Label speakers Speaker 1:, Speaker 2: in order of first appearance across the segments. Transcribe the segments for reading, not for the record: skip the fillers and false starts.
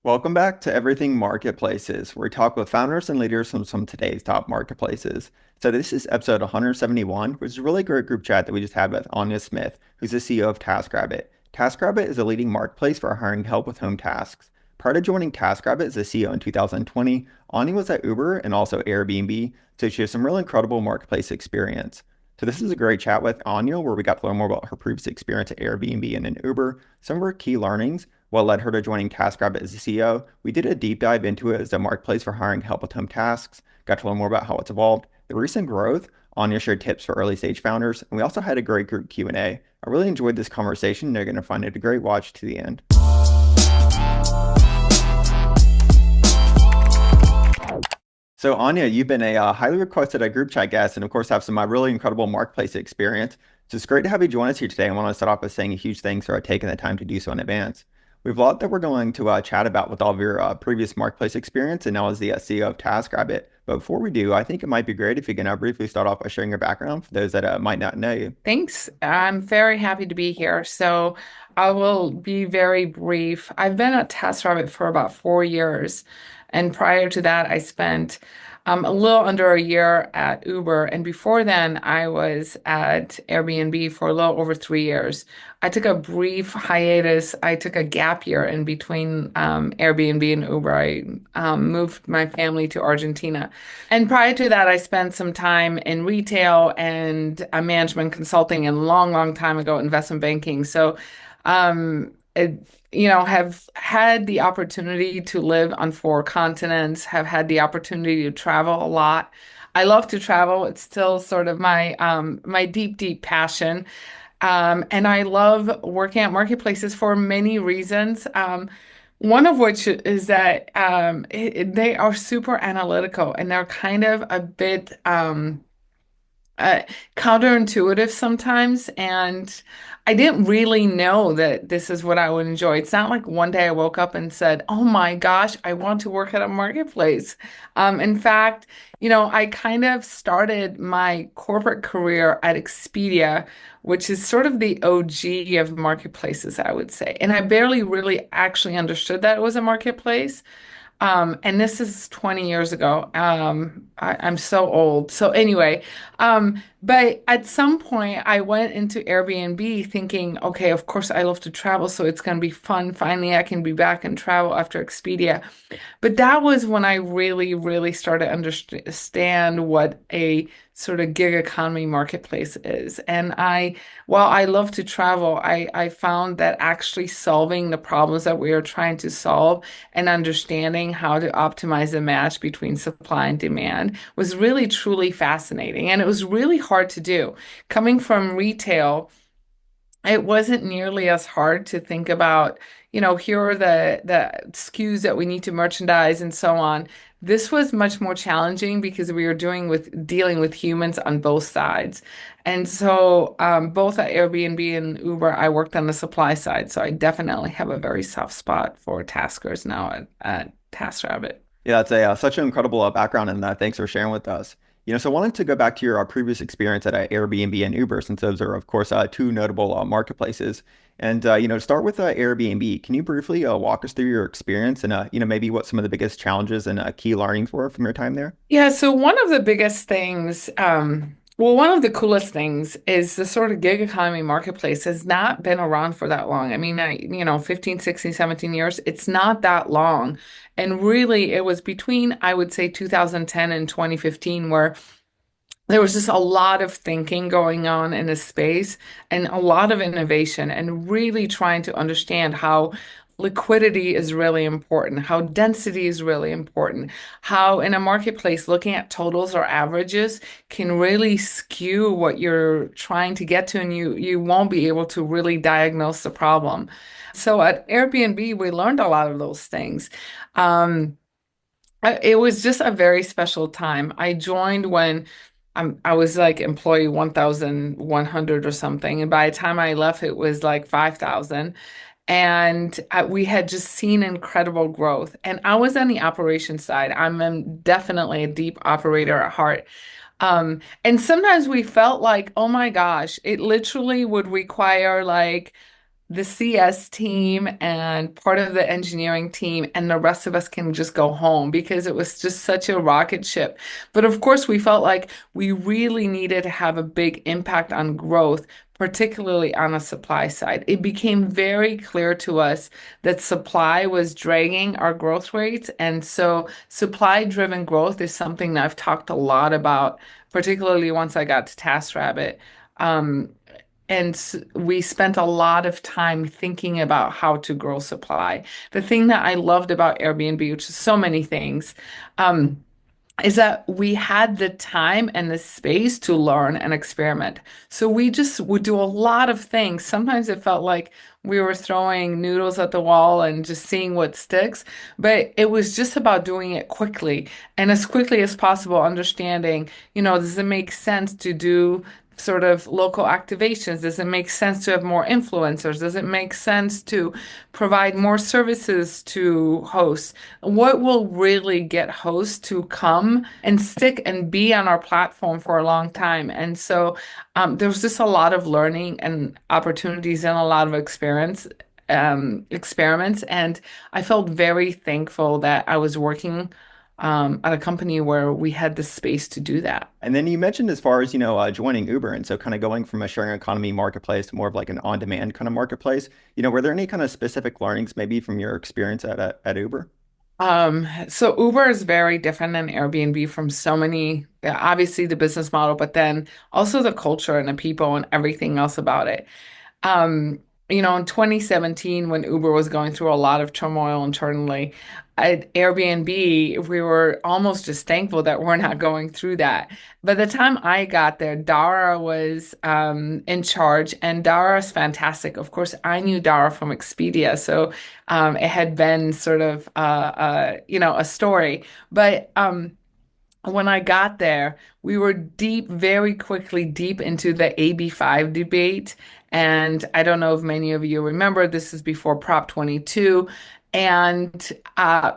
Speaker 1: Welcome back to Everything Marketplaces, where we talk with founders and leaders from some of today's top marketplaces. So this is episode 171, which is a really great group chat that we just had with Ania Smith, who's the CEO of Taskrabbit. Taskrabbit is a leading marketplace for hiring help with home tasks. Prior to joining Taskrabbit as the CEO in 2020, Ania was at Uber and also Airbnb, so she has some really incredible marketplace experience. So this is a great chat with Anya, where we got to learn more about her previous experience at Airbnb and in Uber, some of her key learnings, what led her to joining TaskRabbit as the CEO. We did a deep dive into it as a marketplace for hiring help with home tasks, got to learn more about how it's evolved, the recent growth. Anya shared tips for early stage founders, and we also had a great group Q&A. I really enjoyed this conversation, and you're going to find it a great watch to the end. So Anya, you've been a highly requested group chat guest, and of course have some really incredible marketplace experience. So it's great to have you join us here today. I want to start off by saying a huge thanks for taking the time to do so in advance. We have a lot that we're going to chat about with all of your previous marketplace experience, and now as the CEO of TaskRabbit. But before we do, I think it might be great if you can briefly start off by sharing your background for those that might not know you.
Speaker 2: Thanks. I'm very happy to be here. So I will be very brief. I've been at TaskRabbit for about 4 years. And prior to that, I spent a little under a year at Uber. And before then, I was at Airbnb for a little over 3 years. I took a brief hiatus. I took a gap year in between Airbnb and Uber. I moved my family to Argentina. And prior to that, I spent some time in retail and management consulting and long, long time ago, investment banking. So, have had the opportunity to live on 4 continents, have had the opportunity to travel a lot. I love to travel. It's still sort of my deep, deep passion. And I love working at marketplaces for many reasons. One of which is that they are super analytical and they're kind of a bit uh, counterintuitive sometimes. And I didn't really know that this is what I would enjoy. It's not like one day I woke up and said, "Oh my gosh, I want to work at a marketplace." In fact, I kind of started my corporate career at Expedia, which is sort of the OG of marketplaces, I would say. And I barely really actually understood that it was a marketplace. And this is 20 years ago. I'm so old. So anyway, but at some point I went into Airbnb thinking, okay, of course I love to travel, so it's going to be fun. Finally, I can be back and travel after Expedia. But that was when I really, really started to understand what a sort of gig economy marketplace is. And while I love to travel, I found that actually solving the problems that we are trying to solve and understanding how to optimize the match between supply and demand was really, truly fascinating. And it was really hard to do. Coming from retail, it wasn't nearly as hard to think about, here are the SKUs that we need to merchandise and so on. This was much more challenging because we were dealing with humans on both sides. And so both at Airbnb and Uber, I worked on the supply side. So I definitely have a very soft spot for taskers now at TaskRabbit.
Speaker 1: Yeah, that's such an incredible background, and thanks for sharing with us. So I wanted to go back to your previous experience at Airbnb and Uber, since those are, of course, two notable marketplaces. And to start with Airbnb, can you briefly walk us through your experience and maybe what some of the biggest challenges and key learnings were from your time there?
Speaker 2: Yeah, so one of the biggest things, one of the coolest things is the sort of gig economy marketplace has not been around for that long. I mean, 15, 16, 17 years, it's not that long. And really, it was between, I would say, 2010 and 2015, where there was just a lot of thinking going on in the space and a lot of innovation and really trying to understand how liquidity is really important, how density is really important, how in a marketplace looking at totals or averages can really skew what you're trying to get to, and you won't be able to really diagnose the problem. So at Airbnb, we learned a lot of those things. Um, it was just a very special time. I joined when I was like employee 1,100 or something. And by the time I left, it was like 5,000. And we had just seen incredible growth. And I was on the operations side. Definitely a deep operator at heart. And sometimes we felt like, oh my gosh, it literally would require like the CS team and part of the engineering team, and the rest of us can just go home because it was just such a rocket ship. But of course, we felt like we really needed to have a big impact on growth, particularly on the supply side. It became very clear to us that supply was dragging our growth rates. And so supply-driven growth is something that I've talked a lot about, particularly once I got to TaskRabbit. Um, we spent a lot of time thinking about how to grow supply. The thing that I loved about Airbnb, which is so many things, um, is that we had the time and the space to learn and experiment. So we just would do a lot of things. Sometimes it felt like we were throwing noodles at the wall and just seeing what sticks, but it was just about doing it quickly and as quickly as possible, understanding, does it make sense to do sort of local activations? Does it make sense to have more influencers? Does it make sense to provide more services to hosts? What will really get hosts to come and stick and be on our platform for a long time? And so there was just a lot of learning and opportunities and a lot of experiments. And I felt very thankful that I was working at a company where we had the space to do that.
Speaker 1: And then you mentioned as far as, joining Uber. And so kind of going from a sharing economy marketplace to more of like an on-demand kind of marketplace, were there any kind of specific learnings maybe from your experience at Uber?
Speaker 2: So Uber is very different than Airbnb from so many, yeah, obviously the business model, but then also the culture and the people and everything else about it. Um, in 2017, when Uber was going through a lot of turmoil internally, at Airbnb, we were almost just thankful that we're not going through that. By the time I got there, Dara was in charge, and Dara's fantastic. Of course, I knew Dara from Expedia, so it had been sort of a story. But when I got there, we were very quickly deep into the AB5 debate. And I don't know if many of you remember, this is before Prop 22. And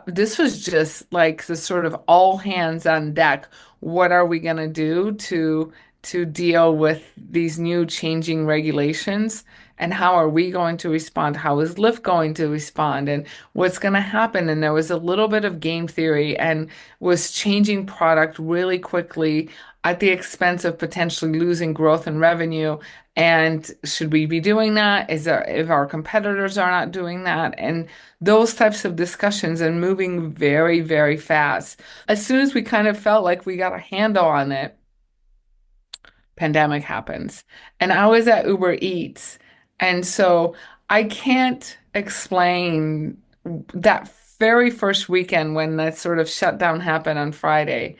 Speaker 2: this was just like the sort of all hands on deck. What are we going to do to deal with these new changing regulations? And how are we going to respond? How is Lyft going to respond? And what's going to happen? And there was a little bit of game theory and was changing product really quickly at the expense of potentially losing growth and revenue. And should we be doing that? If our competitors are not doing that? And those types of discussions and moving very, very fast. As soon as we kind of felt like we got a handle on it, pandemic happens. And I was at Uber Eats. And so I can't explain that very first weekend when that sort of shutdown happened on Friday.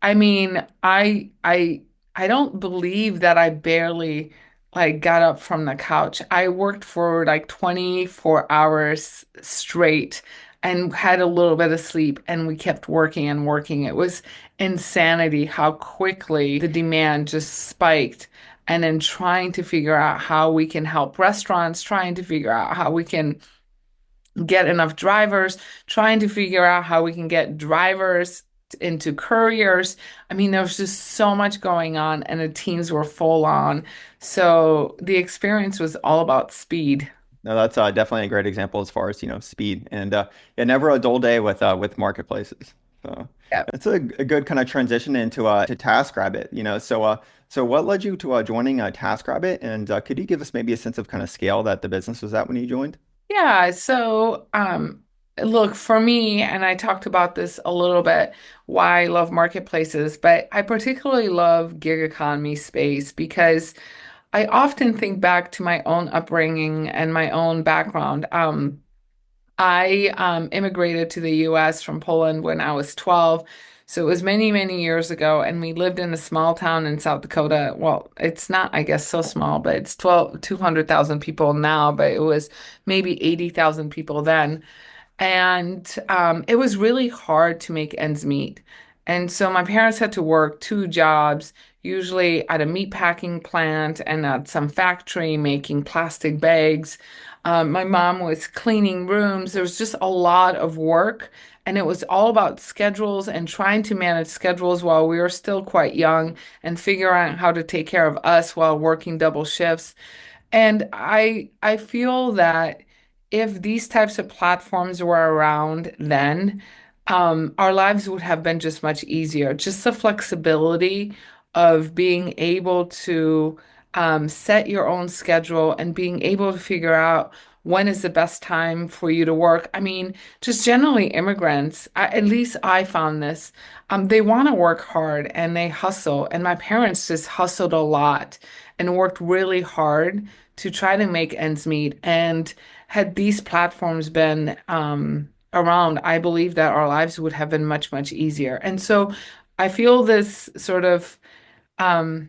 Speaker 2: I mean, I don't believe that I barely like got up from the couch. I worked for like 24 hours straight and had a little bit of sleep, and we kept working and working. It was insanity how quickly the demand just spiked. And then trying to figure out how we can help restaurants, trying to figure out how we can get enough drivers, trying to figure out how we can get drivers into couriers. I mean, there was just so much going on, and the teams were full on. So the experience was all about speed.
Speaker 1: No, that's definitely a great example as far as, speed and yeah, never a dull day with marketplaces. So
Speaker 2: Yeah.
Speaker 1: it's a good kind of transition into to TaskRabbit, so what led you to joining TaskRabbit, and could you give us maybe a sense of kind of scale that the business was at when you joined?
Speaker 2: Yeah, so look, for me, and I talked about this a little bit, why I love marketplaces, but I particularly love gig economy space because I often think back to my own upbringing and my own background. I immigrated to the US from Poland when I was 12. So it was many, many years ago, and we lived in a small town in South Dakota. Well, it's not, I guess, so small, but it's 200,000 people now, but it was maybe 80,000 people then. And it was really hard to make ends meet. And so my parents had to work two jobs, usually at a meat packing plant and at some factory making plastic bags. My mom was cleaning rooms. There was just a lot of work. And it was all about schedules and trying to manage schedules while we were still quite young and figure out how to take care of us while working double shifts. And I feel that if these types of platforms were around then, our lives would have been just much easier. Just the flexibility of being able to set your own schedule and being able to figure out when is the best time for you to work. I mean, just generally immigrants, at least I found this, they want to work hard and they hustle. And my parents just hustled a lot and worked really hard to try to make ends meet. And had these platforms been around, I believe that our lives would have been much, much easier. And so I feel this sort of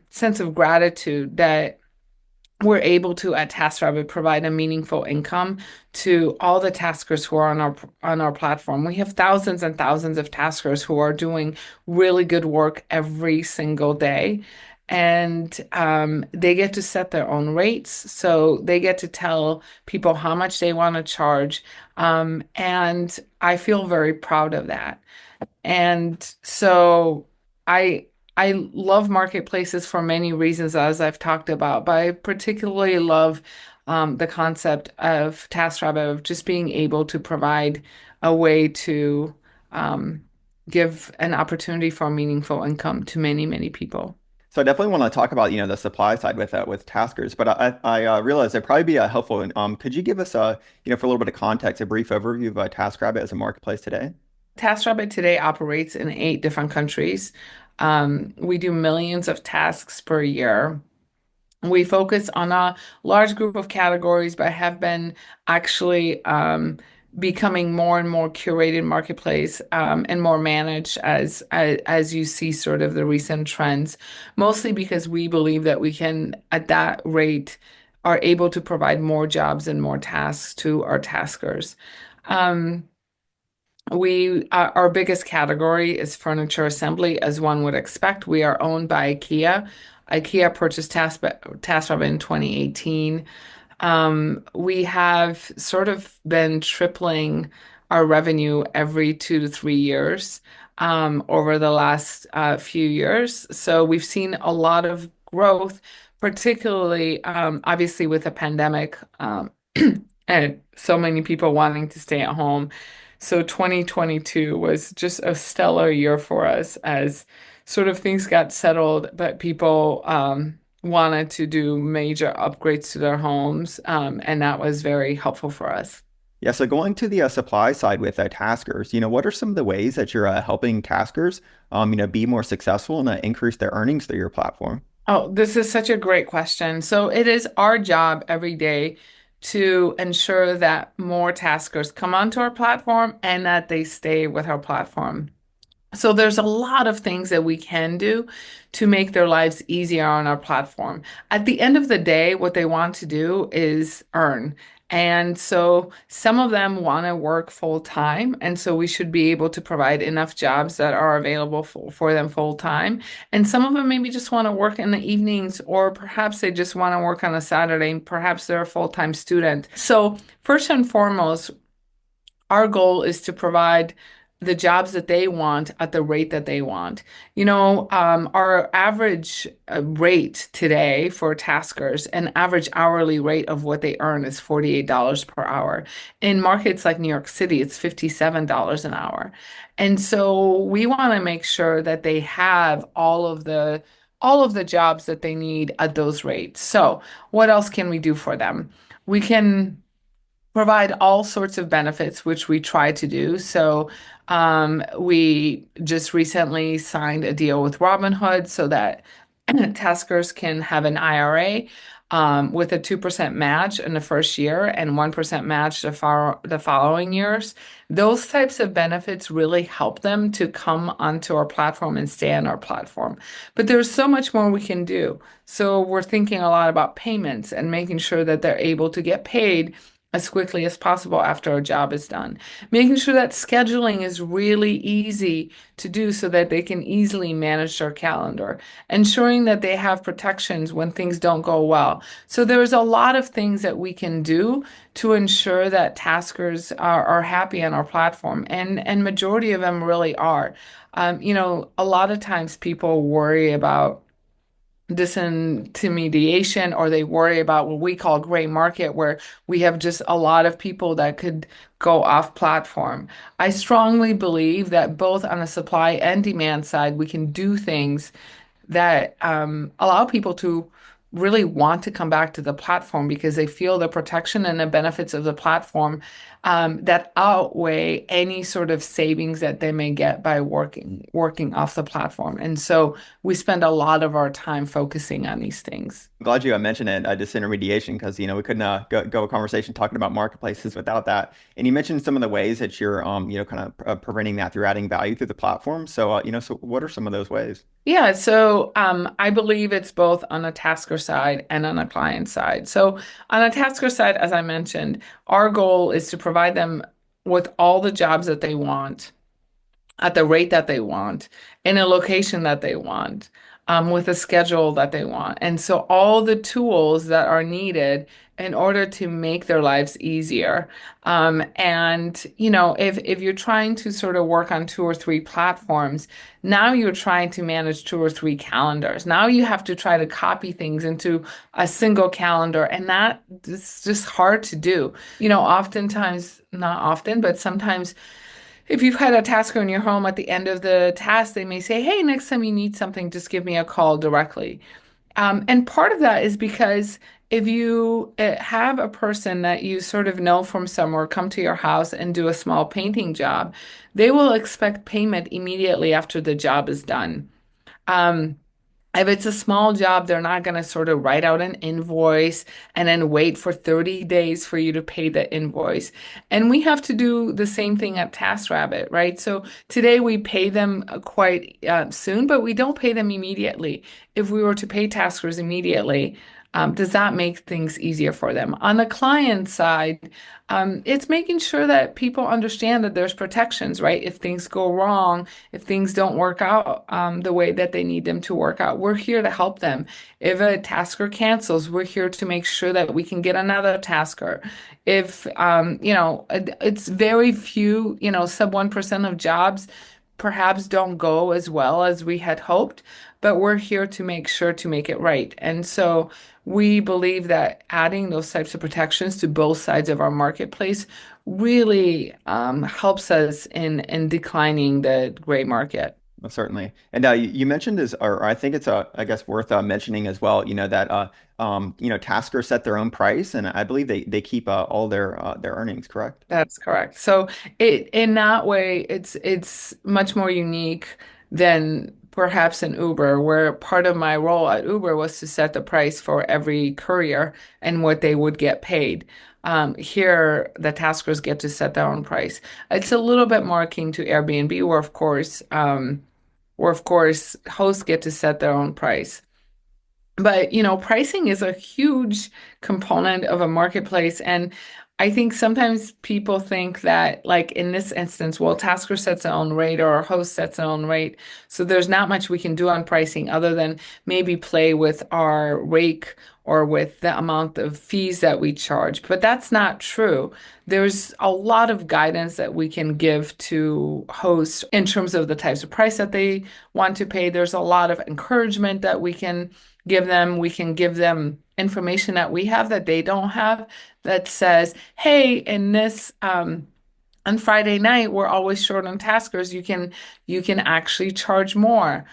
Speaker 2: sense of gratitude that we're able to at TaskRabbit provide a meaningful income to all the taskers who are on our platform. We have thousands and thousands of taskers who are doing really good work every single day. And they get to set their own rates. So they get to tell people how much they want to charge. And I feel very proud of that. And so I I love marketplaces for many reasons, as I've talked about, but I particularly love the concept of TaskRabbit of just being able to provide a way to um, give an opportunity for meaningful income to many, many people.
Speaker 1: So I definitely want to talk about, the supply side with taskers, but I realize it'd probably be helpful. Could you give us for a little bit of context, a brief overview of TaskRabbit as a marketplace today?
Speaker 2: TaskRabbit today operates in 8 different countries. We do millions of tasks per year. We focus on a large group of categories, but have been actually becoming more and more curated marketplace and more managed as you see sort of the recent trends, mostly because we believe that we can, at that rate, are able to provide more jobs and more tasks to our taskers. Um, our biggest category is furniture assembly, as one would expect. We are owned by IKEA. IKEA purchased TaskRabbit in 2018. We have sort of been tripling our revenue every 2 to 3 years over the last few years. So we've seen a lot of growth, particularly obviously with the pandemic and so many people wanting to stay at home. So 2022 was just a stellar year for us as sort of things got settled, but people wanted to do major upgrades to their homes, and that was very helpful for us.
Speaker 1: Yeah, so going to the supply side with taskers, what are some of the ways that you're helping taskers, be more successful and increase their earnings through your platform?
Speaker 2: Oh, this is such a great question. So it is our job every day to ensure that more taskers come onto our platform and that they stay with our platform. So there's a lot of things that we can do to make their lives easier on our platform. At the end of the day, what they want to do is earn. And so some of them want to work full time. And so we should be able to provide enough jobs that are available for them full time. And some of them maybe just want to work in the evenings, or perhaps they just want to work on a Saturday. And perhaps they're a full-time student. So first and foremost, our goal is to provide the jobs that they want at the rate that they want. Our average rate today for taskers, an average hourly rate of what they earn is $48 per hour. In markets like New York City, it's $57 an hour. And so we want to make sure that they have all of the jobs that they need at those rates. So what else can we do for them? We can provide all sorts of benefits, which we try to do. So we just recently signed a deal with Robinhood so that taskers can have an IRA with a 2% match in the first year and 1% match the following years. Those types of benefits really help them to come onto our platform and stay on our platform. But there's so much more we can do. So we're thinking a lot about payments and making sure that they're able to get paid as quickly as possible after a job is done. Making sure that scheduling is really easy to do so that they can easily manage their calendar. Ensuring that they have protections when things don't go well. So there's a lot of things that we can do to ensure that taskers are happy on our platform, and majority of them really are. A lot of times people worry about disintermediation, or they worry about what we call gray market, where we have just a lot of people that could go off platform. I strongly believe that both on the supply and demand side, we can do things that allow people to really want to come back to the platform because they feel the protection and the benefits of the platform that outweigh any sort of savings that they may get by working off the platform. And so we spend a lot of our time focusing on these things.
Speaker 1: I'm glad you mentioned it, disintermediation, because we couldn't go a conversation talking about marketplaces without that. And you mentioned some of the ways that you're kind of preventing that through adding value through the platform. So so what are some of those ways?
Speaker 2: Yeah, so I believe it's both on a tasker side and on a client side. So on a tasker side, as I mentioned, our goal is to provide them with all the jobs that they want at the rate that they want, in a location that they want, with a schedule that they want. And so all the tools that are needed in order to make their lives easier. And if you're trying to sort of work on two or three platforms, now you're trying to manage two or three calendars. Now you have to try to copy things into a single calendar, and that is just hard to do. Oftentimes, not often, but sometimes if you've had a tasker in your home at the end of the task, they may say, "Hey, next time you need something, just give me a call directly." And part of that is because if you have a person that you sort of know from somewhere come to your house and do a small painting job, they will expect payment immediately after the job is done. Um, if it's a small job, they're not going to sort of write out an invoice and then wait for 30 days for you to pay the invoice. And we have to do the same thing at TaskRabbit, right? So today we pay them quite soon, but we don't pay them immediately. If we were to pay taskers immediately, does that make things easier for them? On the client side, it's making sure that people understand that there's protections, right? If things go wrong, if things don't work out the way that they need them to work out, we're here to help them. If a tasker cancels, we're here to make sure that we can get another tasker. If, it's very few, sub 1% of jobs perhaps don't go as well as we had hoped, but we're here to make sure to make it right. And so we believe that adding those types of protections to both sides of our marketplace really helps us in declining the gray market.
Speaker 1: Certainly. And you mentioned this, or I think it's I guess worth mentioning as well, that taskers set their own price, and I believe they keep all their earnings, correct?
Speaker 2: That's correct. So in that way, it's much more unique than perhaps an Uber, where part of my role at Uber was to set the price for every courier and what they would get paid. Here, the taskers get to set their own price. It's a little bit more akin to Airbnb, where of course hosts get to set their own price. But, pricing is a huge component of a marketplace. And I think sometimes people think that, like in this instance, well, Tasker sets their own rate or a host sets their own rate. So there's not much we can do on pricing other than maybe play with our rake or with the amount of fees that we charge. But that's not true. There's a lot of guidance that we can give to hosts in terms of the types of price that they want to pay. There's a lot of encouragement that we can give them. We can give them information that we have that they don't have that says, hey, in this on Friday night, we're always short on taskers. You can actually charge more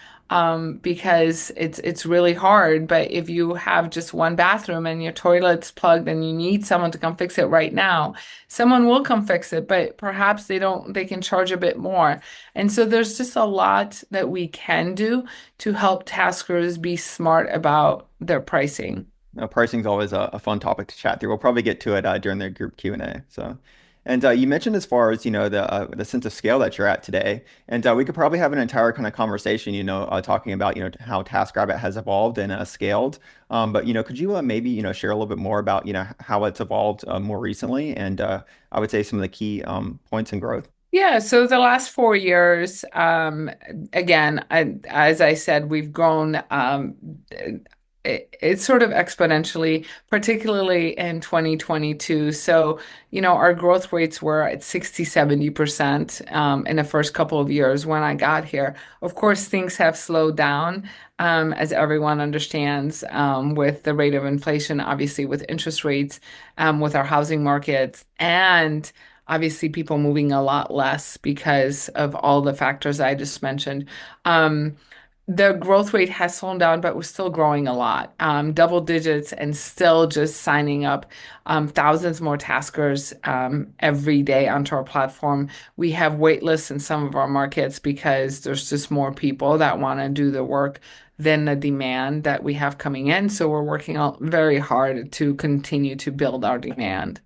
Speaker 2: because it's really hard. But if you have just one bathroom and your toilet's plugged and you need someone to come fix it right now, someone will come fix it, but perhaps they can charge a bit more. And so there's just a lot that we can do to help taskers be smart about their pricing.
Speaker 1: Pricing is always a fun topic to chat through. We'll probably get to it during the group Q&A. So, and you mentioned as far as the sense of scale that you're at today, and we could probably have an entire kind of conversation, talking about how TaskRabbit has evolved and scaled. But could you maybe share a little bit more about how it's evolved more recently, and I would say some of the key points in growth.
Speaker 2: Yeah, so the last 4 years, again, as I said, we've grown it's sort of exponentially, particularly in 2022. So, our growth rates were at 60, 70% in the first couple of years when I got here. Of course, things have slowed down, as everyone understands, with the rate of inflation, obviously with interest rates, with our housing markets, and obviously people moving a lot less because of all the factors I just mentioned. Um, the growth rate has slowed down, but we're still growing a lot, double digits, and still just signing up thousands more taskers every day onto our platform. We have wait lists in some of our markets because there's just more people that want to do the work than the demand that we have coming in. So we're working out very hard to continue to build our demand.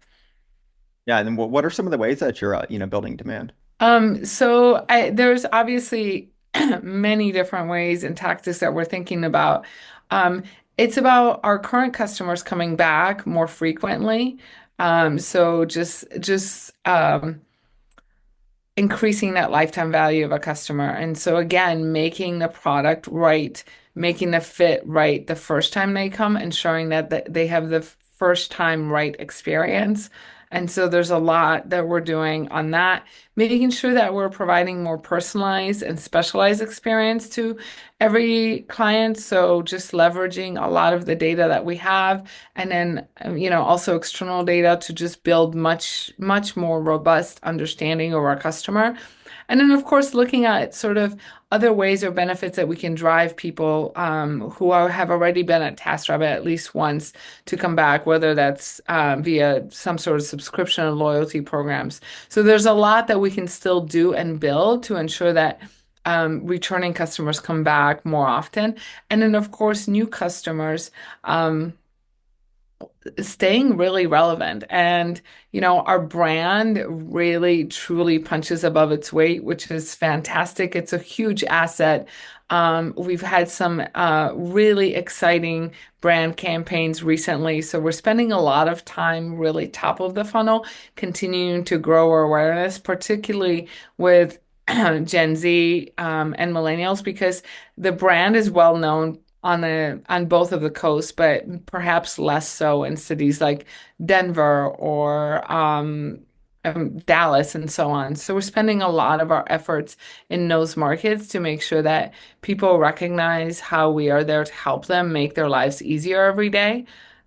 Speaker 1: Yeah, and then what are some of the ways that you're building demand?
Speaker 2: There's obviously many different ways and tactics that we're thinking about. Um, it's about our current customers coming back more frequently. So just increasing that lifetime value of a customer. And so again, making the product right, making the fit right the first time they come, ensuring that they have the first time right experience. And so there's a lot that we're doing on that, making sure that we're providing more personalized and specialized experience to every client. So just leveraging a lot of the data that we have, and then, also external data to just build much, much more robust understanding of our customer. And then, of course, looking at sort of other ways or benefits that we can drive people have already been at TaskRabbit at least once to come back, whether that's via some sort of subscription or loyalty programs. So there's a lot that we can still do and build to ensure that returning customers come back more often. And then, of course, new customers. Staying really relevant. And, our brand really truly punches above its weight, which is fantastic. It's a huge asset. We've had some really exciting brand campaigns recently. So we're spending a lot of time really top of the funnel, continuing to grow our awareness, particularly with Gen Z and millennials, because the brand is well known on both of the coasts, but perhaps less so in cities like Denver or Dallas and so on. So we're spending a lot of our efforts in those markets to make sure that people recognize how we are there to help them make their lives easier every day.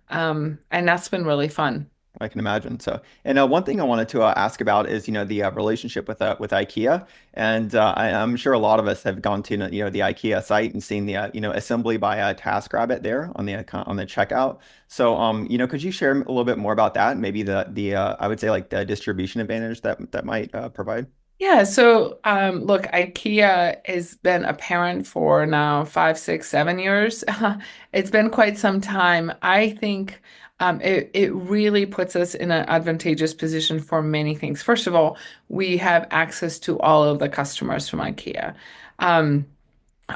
Speaker 2: And that's been really fun.
Speaker 1: I can imagine. So, and one thing I wanted to ask about is, the relationship with IKEA, and I'm sure a lot of us have gone to, the IKEA site and seen the, assembly by TaskRabbit there on the checkout. So, could you share a little bit more about that? And maybe the I would say like the distribution advantage that might provide.
Speaker 2: Yeah, so look, IKEA has been a parent for now 5, 6, 7 years. It's been quite some time. I think it really puts us in an advantageous position for many things. First of all, we have access to all of the customers from IKEA. Um,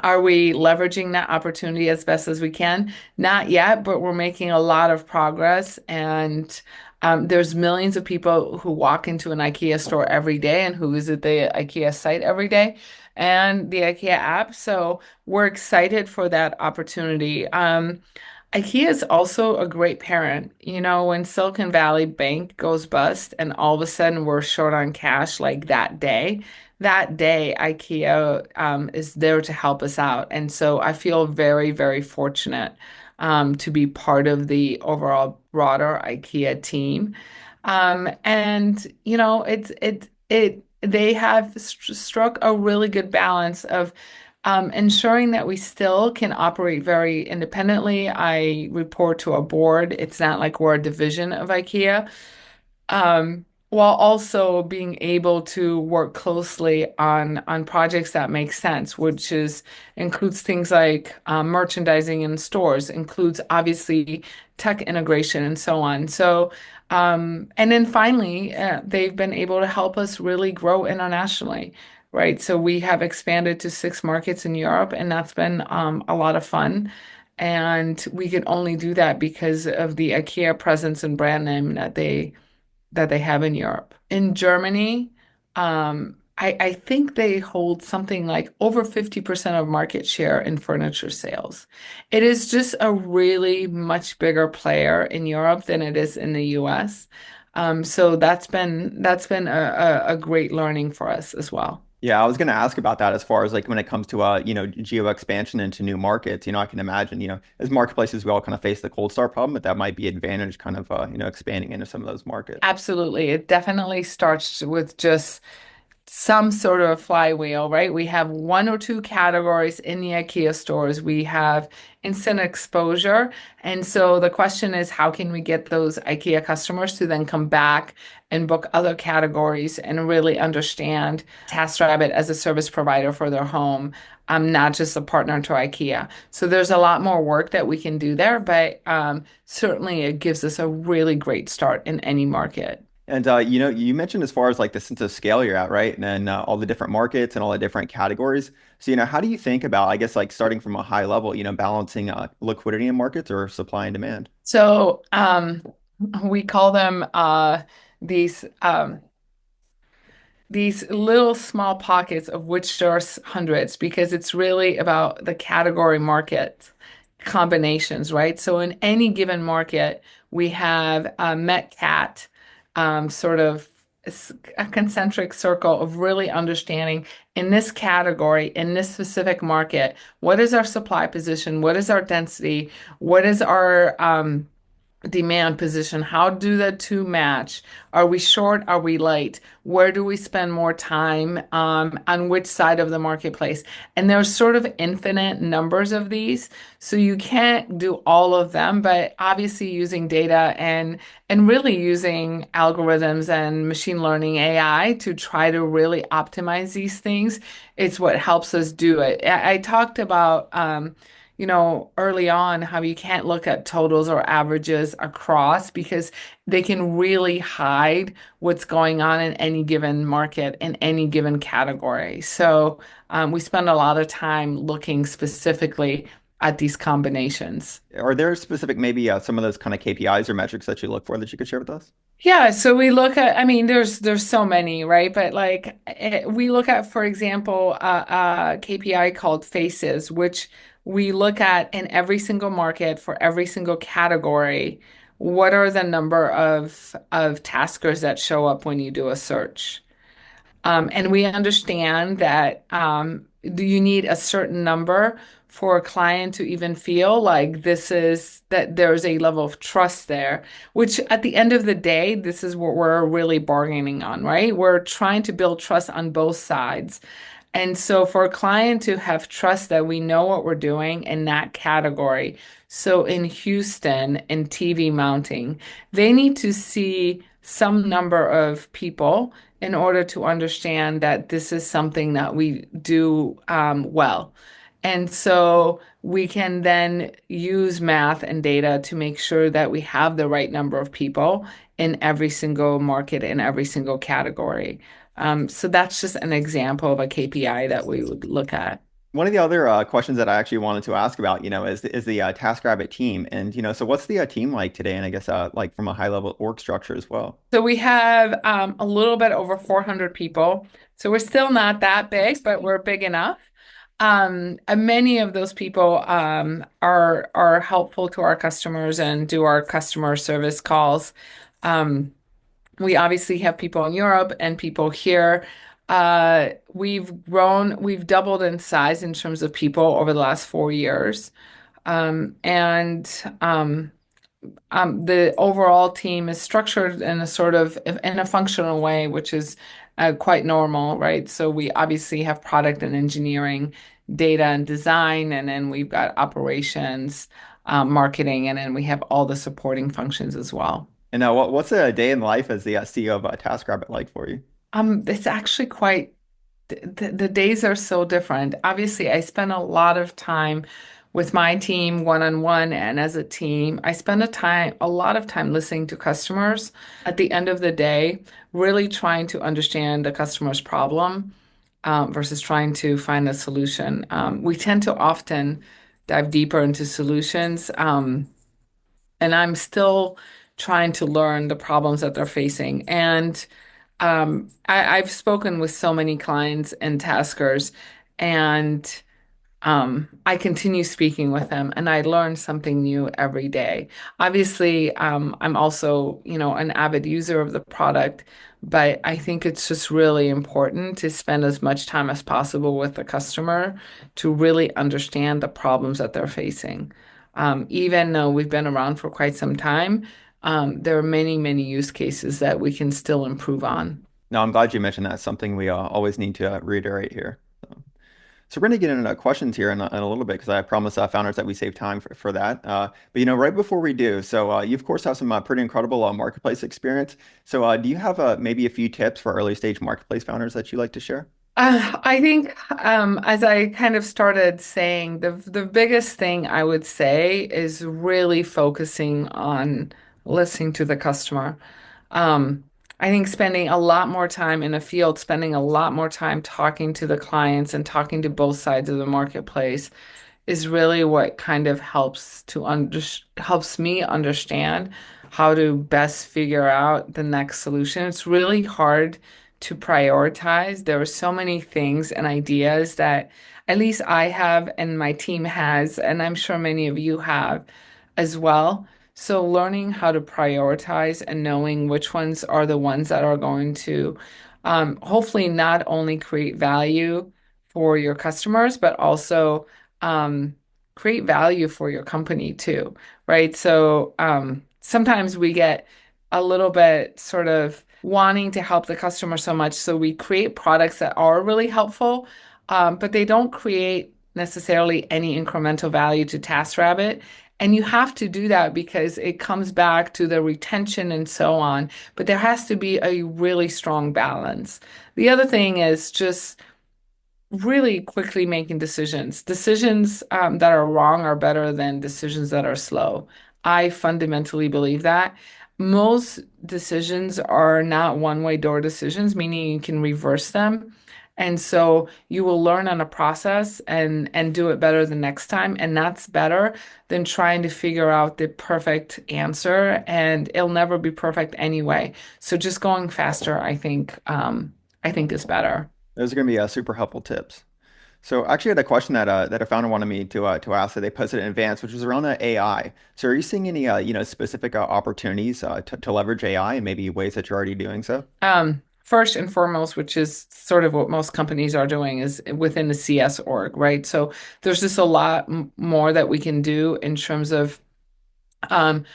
Speaker 2: are we leveraging that opportunity as best as we can? Not yet, but we're making a lot of progress. And there's millions of people who walk into an IKEA store every day and who visit the IKEA site every day and the IKEA app. So we're excited for that opportunity. IKEA is also a great parent. When Silicon Valley Bank goes bust and all of a sudden we're short on cash like that day, IKEA is there to help us out. And so I feel very, very fortunate to be part of the overall broader IKEA team. And they have struck a really good balance of ensuring that we still can operate very independently. I report to a board. It's not like we're a division of IKEA, while also being able to work closely on projects that make sense, which is includes things like merchandising in stores, includes obviously tech integration and so on. So, and then finally, they've been able to help us really grow internationally, right? So we have expanded to 6 markets in Europe, and that's been a lot of fun. And we could only do that because of the IKEA presence and brand name that they have in Europe. In Germany, I think they hold something like over 50% of market share in furniture sales. It is just a really much bigger player in Europe than it is in the US. So that's been a great learning for us as well.
Speaker 1: Yeah, I was going to ask about that as far as like when it comes to geo expansion into new markets. I can imagine, as marketplaces we all kind of face the cold start problem, but that might be advantage kind of expanding into some of those markets.
Speaker 2: Absolutely. It definitely starts with just some sort of flywheel, right? We have one or two categories in the IKEA stores. We have instant exposure. And so the question is, how can we get those IKEA customers to then come back and book other categories and really understand TaskRabbit as a service provider for their home, not just a partner to IKEA. So there's a lot more work that we can do there, but certainly it gives us a really great start in any market.
Speaker 1: And you mentioned as far as like the sense of scale you're at, right? And then all the different markets and all the different categories. So, how do you think about, I guess, like starting from a high level, balancing liquidity in markets or supply and demand?
Speaker 2: So we call them these these little small pockets of which there are hundreds because it's really about the category market combinations, right? So in any given market, we have a Met-Cat sort of a concentric circle of really understanding in this category, in this specific market, what is our supply position? What is our density? What is our demand position? How do the two match? Are we short? Are we light? Where do we spend more time on which side of the marketplace? And there's sort of infinite numbers of these, so you can't do all of them. But obviously, using data and really using algorithms and machine learning AI to try to really optimize these things, it's what helps us do it. I talked about early on how you can't look at totals or averages across because they can really hide what's going on in any given market in any given category. So we spend a lot of time looking specifically at these combinations.
Speaker 1: Are there specific, maybe some of those kind of KPIs or metrics that you look for that you could share with us?
Speaker 2: Yeah, so we look at, I mean, there's so many, right? But like we look at, for example, a KPI called faces, which we look at in every single market for every single category. What are the number of taskers that show up when you do a search? And we understand that do you need a certain number for a client to even feel like this is that there's a level of trust there, which at the end of the day, this is what we're really bargaining on, right? We're trying to build trust on both sides. And so for a client to have trust that we know what we're doing in that category. So in Houston, in TV mounting, they need to see some number of people in order to understand that this is something that we do well. And so we can then use math and data to make sure that we have the right number of people in every single market, in every single category. So that's just an example of a KPI that we would look at.
Speaker 1: One of the other questions that I actually wanted to ask about, is the TaskRabbit team, and so what's the team like today, and I guess like from a high level org structure as well.
Speaker 2: So we have a little bit over 400 people. So we're still not that big, but we're big enough. And many of those people are helpful to our customers and do our customer service calls. Um, we obviously have people in Europe and people here. We've grown, we've doubled in size in terms of people over the last 4 years. And the overall team is structured in a sort of in a functional way, which is quite normal, right? So we obviously have product and engineering, data and design, and then we've got operations, marketing, and then we have all the supporting functions as well.
Speaker 1: And what's a day in life as the CEO of TaskRabbit like for you?
Speaker 2: It's actually quite the days are so different. Obviously, I spend a lot of time with my team one-on-one and as a team. I spend a lot of time listening to customers at the end of the day, really trying to understand the customer's problem versus trying to find a solution. We tend to often dive deeper into solutions, and I'm still trying to learn the problems that they're facing. And I've spoken with so many clients and taskers, and I continue speaking with them and I learn something new every day. Obviously, I'm also, an avid user of the product, but I think it's just really important to spend as much time as possible with the customer to really understand the problems that they're facing. Even though we've been around for quite some time, there are many, many use cases that we can still improve on.
Speaker 1: No, I'm glad you mentioned that. It's something we always need to reiterate here. So we're going to get into questions here in a little bit because I promised founders that we save time for that. But right before we do, so you of course have some pretty incredible marketplace experience. So do you have maybe a few tips for early stage marketplace founders that you'd like to share?
Speaker 2: I think, as I kind of started saying, the biggest thing I would say is really focusing on listening to the customer. Um, I think spending a lot more time in the field, spending a lot more time talking to the clients and talking to both sides of the marketplace is really what kind of helps me understand how to best figure out the next solution. It's really hard to prioritize. There are so many things and ideas that at least I have and my team has, and I'm sure many of you have as well. So learning how to prioritize and knowing which ones are the ones that are going to hopefully not only create value for your customers, but also um, create value for your company too, right? So sometimes we get a little bit sort of wanting to help the customer so much, so we create products that are really helpful, but they don't create necessarily any incremental value to TaskRabbit. And you have to do that because it comes back to the retention and so on. But there has to be a really strong balance. The other thing is just really quickly making decisions. Decisions that are wrong are better than decisions that are slow. I fundamentally believe that. Most decisions are not one-way door decisions, meaning you can reverse them. And so you will learn on a process and do it better the next time. And that's better than trying to figure out the perfect answer. And it'll never be perfect anyway. So just going faster, I think is better.
Speaker 1: Those are going to be super helpful tips. So I actually had a question that a founder wanted me to ask that they posted in advance, which was around AI. So are you seeing any specific opportunities to leverage AI and maybe ways that you're already doing so?
Speaker 2: First and foremost, which is sort of what most companies are doing, is within the CS org, right? So there's just a lot more that we can do in terms of um,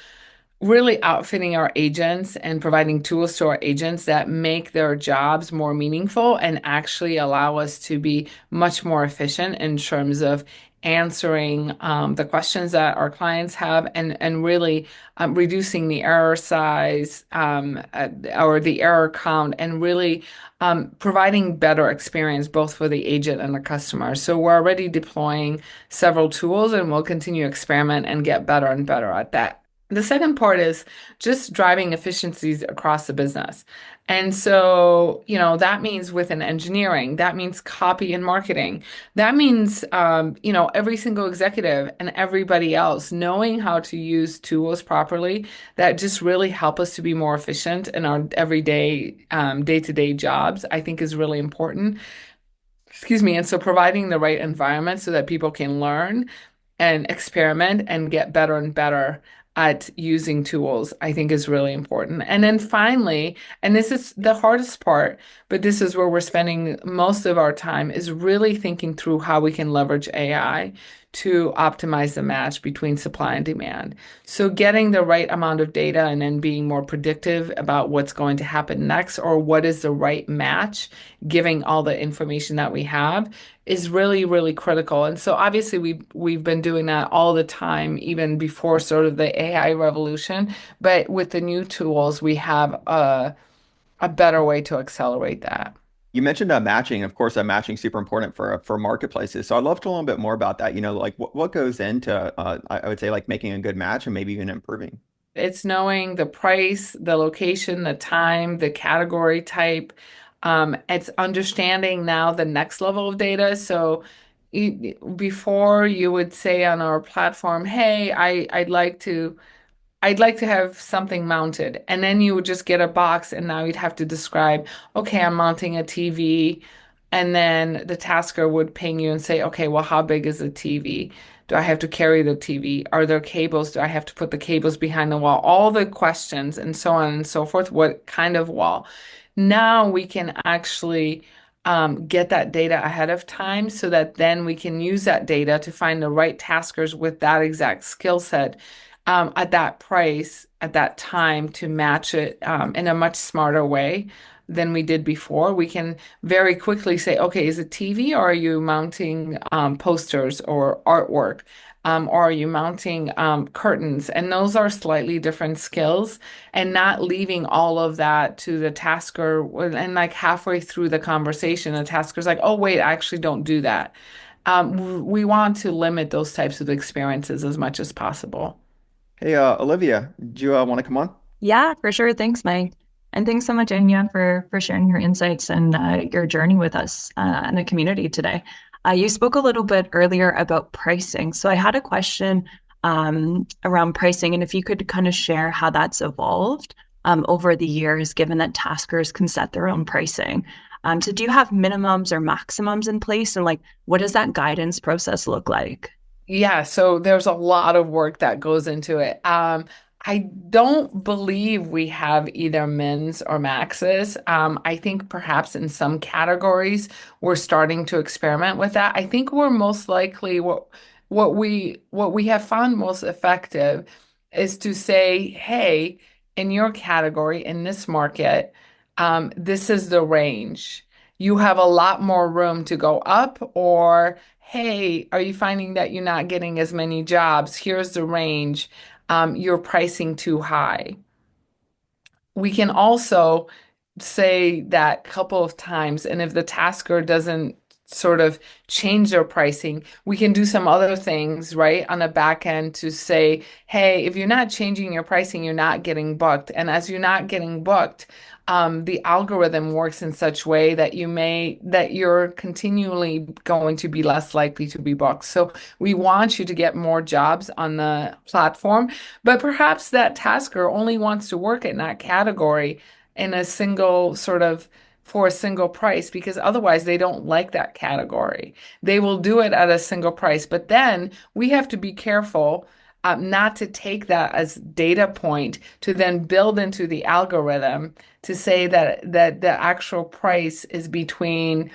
Speaker 2: really outfitting our agents and providing tools to our agents that make their jobs more meaningful and actually allow us to be much more efficient in terms of answering the questions that our clients have and really reducing the error size or the error count and really providing better experience both for the agent and the customer. So we're already deploying several tools and we'll continue to experiment and get better and better at that. The second part is just driving efficiencies across the business. And so, that means within engineering, that means copy and marketing. That means, every single executive and everybody else knowing how to use tools properly that just really help us to be more efficient in our everyday, day-to-day jobs, I think is really important. Excuse me. And so providing the right environment so that people can learn and experiment and get better and better at using tools, I think is really important. And then finally, and this is the hardest part, but this is where we're spending most of our time, is really thinking through how we can leverage AI to optimize the match between supply and demand. So getting the right amount of data and then being more predictive about what's going to happen next or what is the right match, giving all the information that we have is really, really critical. And so obviously we've been doing that all the time, even before sort of the AI revolution. But with the new tools, we have a better way to accelerate that.
Speaker 1: You mentioned matching. Of course, matching is super important for marketplaces. So I'd love to learn a little bit more about that. Like what goes into I would say like making a good match and maybe even improving.
Speaker 2: It's knowing the price, the location, the time, the category type. It's understanding now the next level of data. So before you would say on our platform, hey, I'd like to I'd like to have something mounted. And then you would just get a box and now you'd have to describe, okay, I'm mounting a TV. And then the tasker would ping you and say, okay, well, how big is the TV? Do I have to carry the TV? Are there cables? Do I have to put the cables behind the wall? All the questions and so on and so forth. What kind of wall? Now we can actually get that data ahead of time so that then we can use that data to find the right taskers with that exact skill set at that price, at that time to match it in a much smarter way than we did before. We can very quickly say, okay, is it TV or are you mounting posters or artwork? Or are you mounting curtains? And those are slightly different skills, and not leaving all of that to the tasker. And like halfway through the conversation, the tasker's like, oh, wait, I actually don't do that. We want to limit those types of experiences as much as possible.
Speaker 1: Hey, Olivia, do you want to come on?
Speaker 3: Yeah, for sure. Thanks, Mike. And thanks so much, Anya, for sharing your insights and your journey with us and the community today. You spoke a little bit earlier about pricing. So I had a question around pricing, and if you could kind of share how that's evolved over the years, given that taskers can set their own pricing. So do you have minimums or maximums in place? And like, what does that guidance process look like?
Speaker 2: Yeah, so there's a lot of work that goes into it. I don't believe we have either mins or maxes. I think perhaps in some categories we're starting to experiment with that. I think we're most likely what we have found most effective is to say, hey, in your category, in this market, this is the range. You have a lot more room to go up, or hey, are you finding that you're not getting as many jobs? Here's the range. You're pricing too high. We can also say that couple of times, and if the tasker doesn't sort of change their pricing, we can do some other things, right, on the back end to say, hey, if you're not changing your pricing, you're not getting booked. And as you're not getting booked, the algorithm works in such way that you're continually going to be less likely to be booked. So we want you to get more jobs on the platform, but perhaps that tasker only wants to work in that category in a single sort of for a single price because otherwise they don't like that category. They will do it at a single price, but then we have to be careful not to take that as data point to then build into the algorithm to say that the actual price is between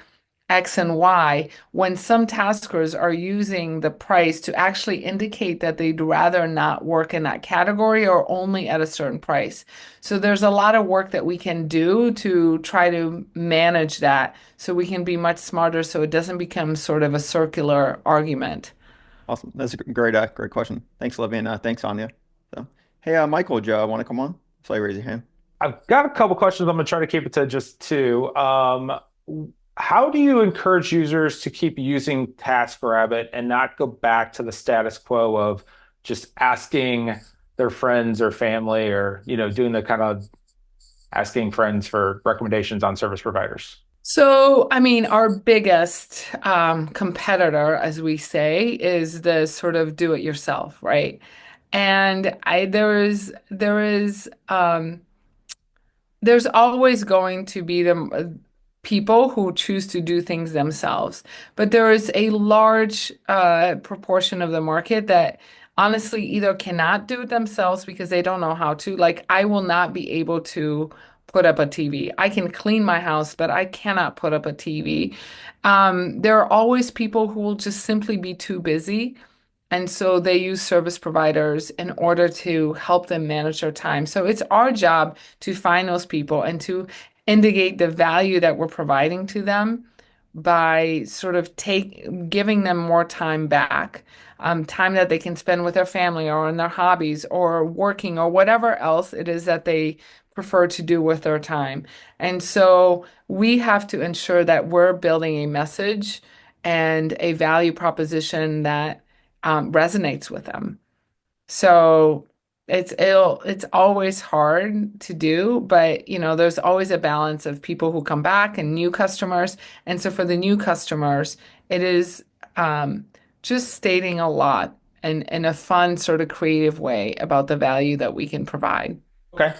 Speaker 2: X and Y when some taskers are using the price to actually indicate that they'd rather not work in that category or only at a certain price. So there's a lot of work that we can do to try to manage that so we can be much smarter so it doesn't become sort of a circular argument.
Speaker 1: Awesome. That's a great question. Thanks, Olivia, and thanks, Anya. So, hey, Michael, do you want to come on? So raise your hand.
Speaker 4: I've got a couple questions. I'm going to try to keep it to just two. How do you encourage users to keep using TaskRabbit and not go back to the status quo of just asking their friends or family or, doing the kind of asking friends for recommendations on service providers?
Speaker 2: So, I mean, our biggest competitor, as we say, is the sort of do it yourself, right? And there's always going to be the people who choose to do things themselves, but there is a large proportion of the market that honestly either cannot do it themselves because they don't know how to. Like, I will not be able to put up a TV. I can clean my house, but I cannot put up a TV. There are always people who will just simply be too busy. And so they use service providers in order to help them manage their time. So it's our job to find those people and to indicate the value that we're providing to them by sort of giving them more time back, time that they can spend with their family or on their hobbies or working or whatever else it is that they prefer to do with their time. And so we have to ensure that we're building a message and a value proposition that resonates with them. So it's always hard to do, but there's always a balance of people who come back and new customers. And so for the new customers, it is just stating a lot in a fun, sort of creative way about the value that we can provide.
Speaker 4: Okay.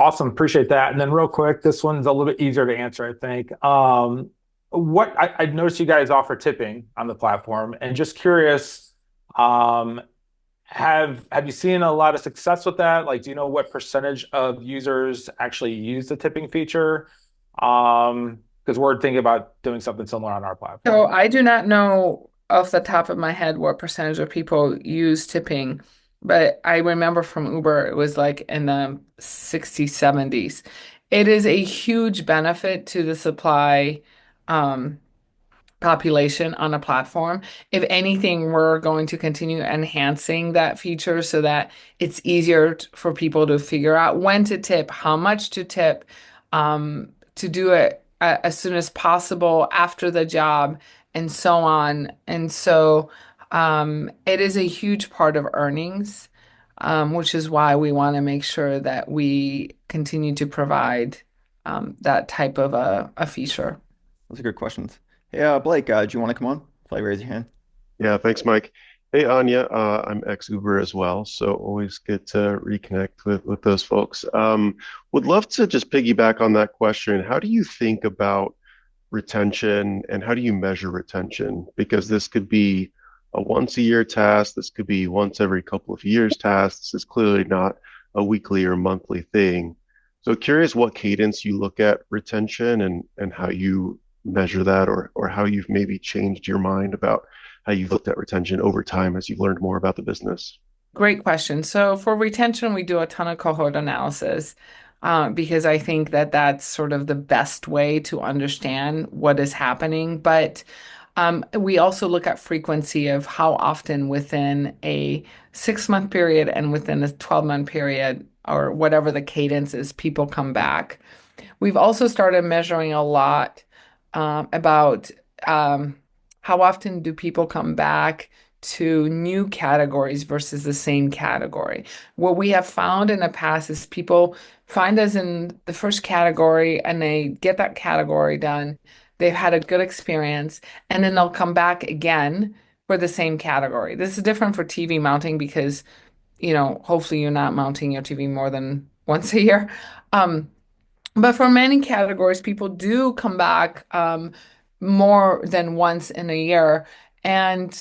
Speaker 4: Awesome. Appreciate that. And then real quick, this one's a little bit easier to answer, I think. I noticed you guys offer tipping on the platform, and just curious, um, have you seen a lot of success with that? Like, do you know what percentage of users actually use the tipping feature? Because we're thinking about doing something similar on our platform.
Speaker 2: So I do not know off the top of my head what percentage of people use tipping, but I remember from Uber it was like in the 60s, 70s. It is a huge benefit to the supply um, population on a platform. If anything, we're going to continue enhancing that feature so that it's easier for people to figure out when to tip, how much to tip, to do it as soon as possible after the job, and so on. And so it is a huge part of earnings, which is why we want to make sure that we continue to provide that type of a feature.
Speaker 1: Those are good questions. Hey, Blake, do you want to come on? Play, raise your hand.
Speaker 5: Yeah, thanks, Mike. Hey, Anya, I'm ex-Uber as well, so always good to reconnect with those folks. Would love to just piggyback on that question. How do you think about retention and how do you measure retention? Because this could be a once a year task, this could be once every couple of years task. This is clearly not a weekly or monthly thing. So curious what cadence you look at retention and how you measure that or how you've maybe changed your mind about how you've looked at retention over time as you've learned more about the business.
Speaker 2: Great question. So for retention, we do a ton of cohort analysis because I think that that's sort of the best way to understand what is happening. But we also look at frequency of how often within a 6-month period and within a 12-month period or whatever the cadence is, people come back. We've also started measuring a lot about how often do people come back to new categories versus the same category. What we have found in the past is people find us in the first category and they get that category done. They've had a good experience, and then they'll come back again for the same category. This is different for TV mounting because, hopefully you're not mounting your TV more than once a year. But for many categories, people do come back more than once in a year. And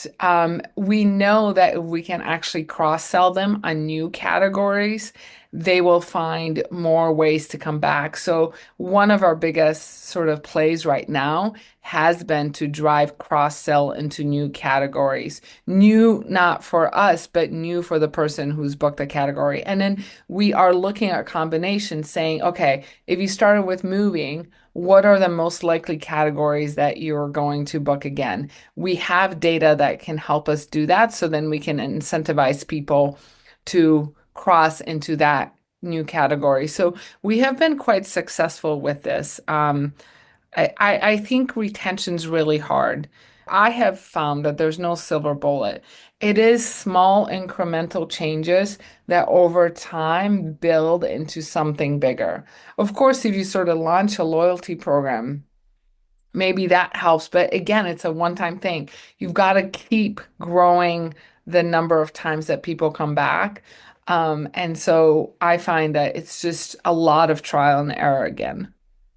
Speaker 2: we know that if we can actually cross-sell them on new categories, they will find more ways to come back. So one of our biggest sort of plays right now has been to drive cross-sell into new categories. New, not for us, but new for the person who's booked the category. And then we are looking at combinations saying, okay, if you started with moving, what are the most likely categories that you're going to book again? We have data that can help us do that, so then we can incentivize people to cross into that new category. So we have been quite successful with this. I think retention's really hard. I have found that there's no silver bullet. It is small incremental changes that over time build into something bigger. Of course, if you sort of launch a loyalty program, maybe that helps. But again, it's a one-time thing. You've got to keep growing the number of times that people come back. And so I find that it's just a lot of trial and error again.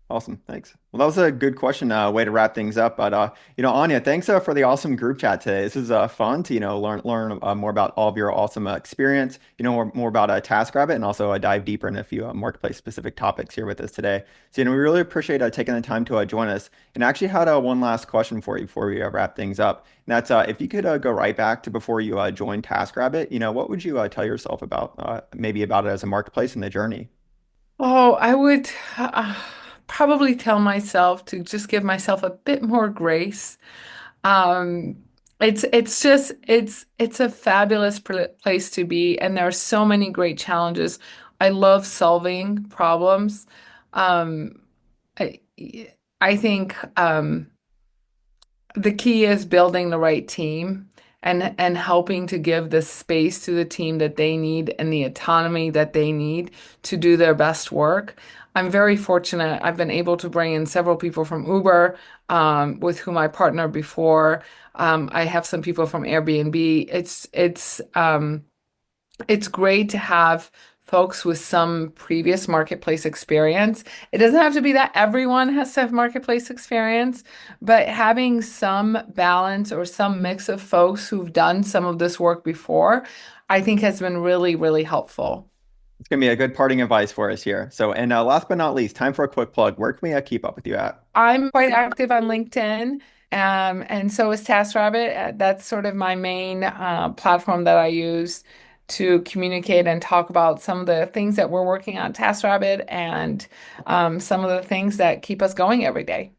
Speaker 1: Awesome. Thanks. Well, that was a good question, way to wrap things up. But, Anya, thanks for the awesome group chat today. This is fun to, learn more about all of your awesome experience, more about TaskRabbit and also dive deeper in a few marketplace specific topics here with us today. So, we really appreciate taking the time to join us. And I actually had one last question for you before we wrap things up. And that's if you could go right back to before you joined TaskRabbit, what would you tell yourself about maybe about it as a marketplace and the journey?
Speaker 2: Oh, I would probably tell myself to just give myself a bit more grace. Um, it's a fabulous place to be, and there are so many great challenges. I love solving problems. Um, I I think the key is building the right team and helping to give the space to the team that they need and the autonomy that they need to do their best work. I'm very fortunate. I've been able to bring in several people from Uber, with whom I partnered before. I have some people from Airbnb. It's great to have folks with some previous marketplace experience. It doesn't have to be that everyone has to have marketplace experience, but having some balance or some mix of folks who've done some of this work before, I think has been really, really helpful.
Speaker 1: It's going to be a good parting advice for us here. So, and last but not least, time for a quick plug. Where can we keep up with you at?
Speaker 2: I'm quite active on LinkedIn, and so is TaskRabbit. That's sort of my main platform that I use to communicate and talk about some of the things that we're working on TaskRabbit and some of the things that keep us going every day.